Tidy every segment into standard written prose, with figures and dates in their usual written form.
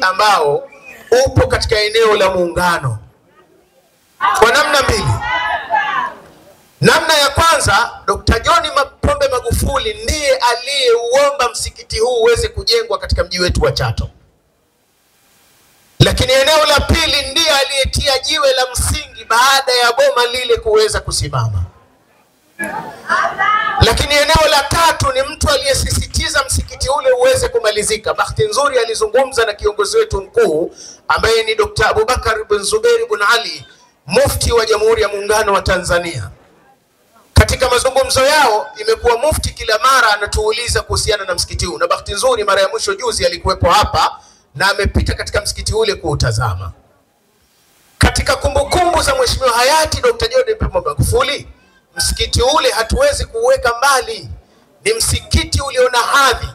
ambao upo katika eneo la Muungano kwa namna mbili. Namna ya kwanza, Dr. John Pombe Magufuli ndiye aliyeuomba msikiti huu uweze kujengwa katika mji wetu wa Chato. Lakini eneo la pili ndiye aliyetia jiwe la msingi baada ya boma lile kuweza kusimama. Lakini eneo la tatu ni mtu aliyesisitiza msikiti ule uweze kumalizika. Bahati nzuri alizungumza na kiongozi wetu mkuu ambaye ni Dr. Abubakar bin Zubair bin Ali, mufti wa Jamhuri ya Muungano wa Tanzania. Katika mazungumzo yao imekuwa mufti kila mara anatuuliza kuhusiana na msikiti huu, na bahati nzuri mara ya mwisho juzi alikuwepo hapa na amepita katika msikiti ule kuutazama. Katika kumbukumbu za Mheshimiwa hayati Dr. John Pombe Magufuli, msikiti ule hatuwezi kuweka mbali. Ni msikiti uliona hadhi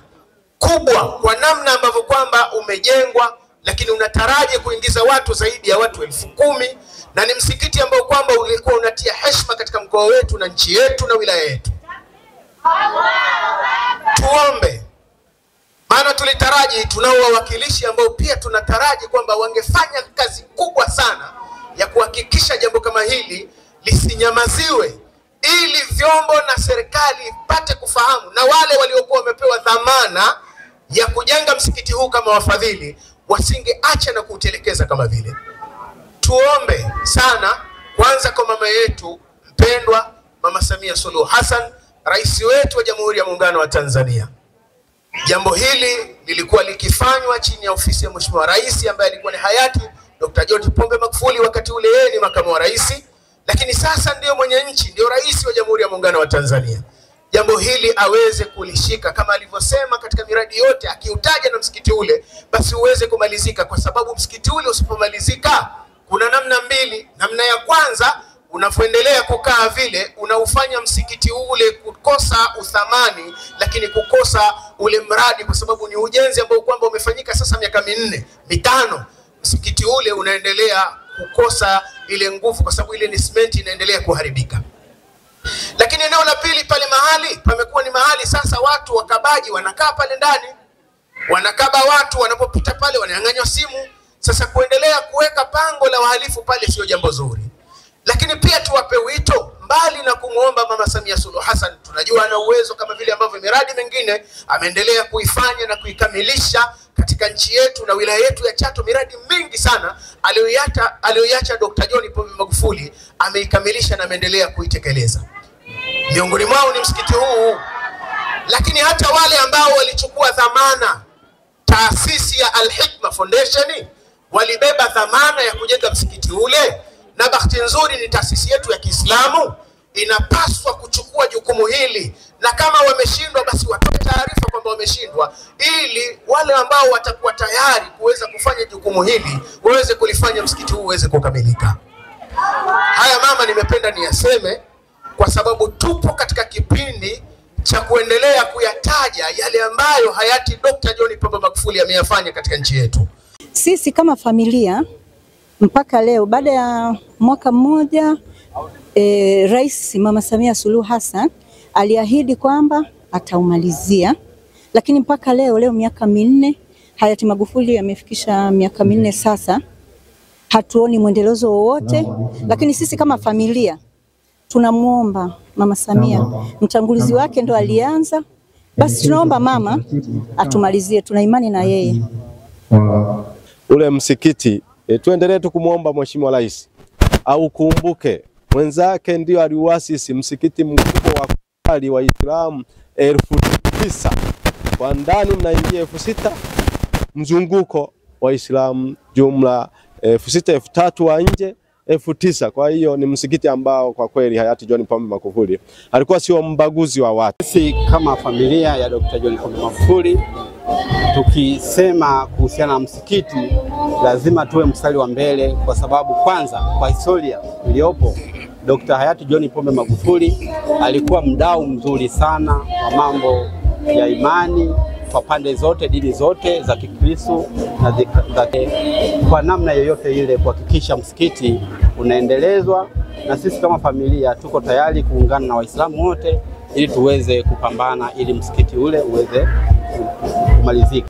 kubwa kwa namna ambavyo kwamba umejengwa, lakini unataraji kuingiza watu zaidi ya watu 10,000, na ni msikiti ambao kwamba ulikuwa unatia heshima katika mkoa wetu na nchi yetu na wilaya yetu. Tuombe, maana tulitaraji, tunao wawakilishi ambao pia tunataraji kwamba wangefanya kazi kubwa sana ya kuhakikisha jambo kama hili lisinyamaziwe, ili vyombo na serikali ipate kufahamu, na wale waliokuwa wamepewa dhamana ya kujenga msikiti huu kama wafadhili wasingeacha na kuutelekeza kama vile. Tuombe sana kwanza kwa mama yetu mpendwa Mama Samia Suluhu Hassan, rais wetu wa Jamhuri ya Muungano wa Tanzania. Jambo hili lilikuwa likifanywa chini ya ofisi ya Mheshimiwa Rais ambaye alikuwa ni hayati Dr. John Pombe Magufuli, wakati ule yeye ni makamu wa rais, lakini sasa ndio mwenye nchi, ndio rais wa Jamhuri ya Muungano wa Tanzania. Jambo hili aweze kulishika kama alivyosema katika miradi yote, akiutaja na msikiti ule basi uweze kumalizika, kwa sababu msikiti ule usipomalizika kuna namna mbili. Namna ya kwanza, unapoendelea kukaa vile unaufanya msikiti ule kukosa uthamani, lakini kukosa ule mradi, kwa sababu ni ujenzi ambao kwamba umefanyika sasa miaka 4, 5. Msikiti ule unaendelea kukosa ile nguvu, kwa sababu ile ni simenti inaendelea kuharibika. Lakini eneo la pili, pale mahali pamekuwa ni mahali sasa watu wakabaji wanakaa pale ndani, wanakaba watu, wanapopita pale wananyang'anywa simu. Sasa kuendelea kuweka pango la wahalifu pale sio jambo zuri. Lakini pia tuwape wito, mbali na kumuomba Mama Samia Suluhu Hassan, tunajua ana uwezo kama vile ambavyo miradi mingine ameendelea kuifanya na kuikamilisha katika nchi yetu na wilaya yetu ya Chato. Miradi mingi sana aliyoiacha Dr. John Pombe Magufuli ameikamilisha na ameendelea kuitekeleza. Miongoni mwao ni msikiti huu. Lakini hata wale ambao walichukua dhamana, taasisi ya Al-Hikma Foundation walibeba dhamana ya kujenga msikiti ule, na bahati nzuri ni taasisi yetu ya Kiislamu, inapaswa kuchukua jukumu hili, na kama wameshindwa basi watoe taarifa kwamba wameshindwa, ili wale ambao watakuwa tayari kuweza kufanya jukumu hili waweze kulifanya msikiti huu uweze kukamilika. Haya mama, nimependa niyaseme kwa sababu tupo katika kipindi cha kuendelea kuyataja yale ambayo hayati Dr. John Pombe Magufuli ameyafanya katika nchi yetu. Sisi kama familia mpaka leo, baada ya mwaka mmoja, Rais Mama Samia Suluhu Hassan aliahidi kwamba ataumalizia, lakini mpaka leo miaka 4, hayati Magufuli amefikisha miaka 4 sasa, hatuoni mwendelezo wowote. Lakini sisi kama familia tunamuomba Mama Samia, mtangulizi wake ndo alianza, basi tunaomba mama atumalizie, tuna imani na yeye. Ule msikiti tuendelee tu kumuomba Mheshimiwa Rais au kumbuke mwenzake ndio aliuasisi msikiti mkubwa wa kusali wa Waislamu 9,000, kwa ndani mnaingia 6,000, mzunguko wa Waislamu jumla 6,000, 3,000 wa nje 9,000. Kwa hiyo ni msikiti ambao kwa kweli hayati John Pombe Magufuli alikuwa sio mbaguzi wa watu. Sisi kama familia ya Dr. John Pombe Magufuli tukisema kuhusiana na msikiti lazima tuwe mstari wa mbele, kwa sababu kwanza kwa historia iliyopo, Dr. hayati John Pombe Magufuli alikuwa mdau mzuri sana wa mambo ya imani kwa pande zote, dini zote za Kikristo na kwa namna yoyote ile kuhakikisha msikiti unaendelezwa, na sisi kama familia tuko tayari kuungana na Waislamu wote ili tuweze kupambana ili msikiti ule uweze kumalizika.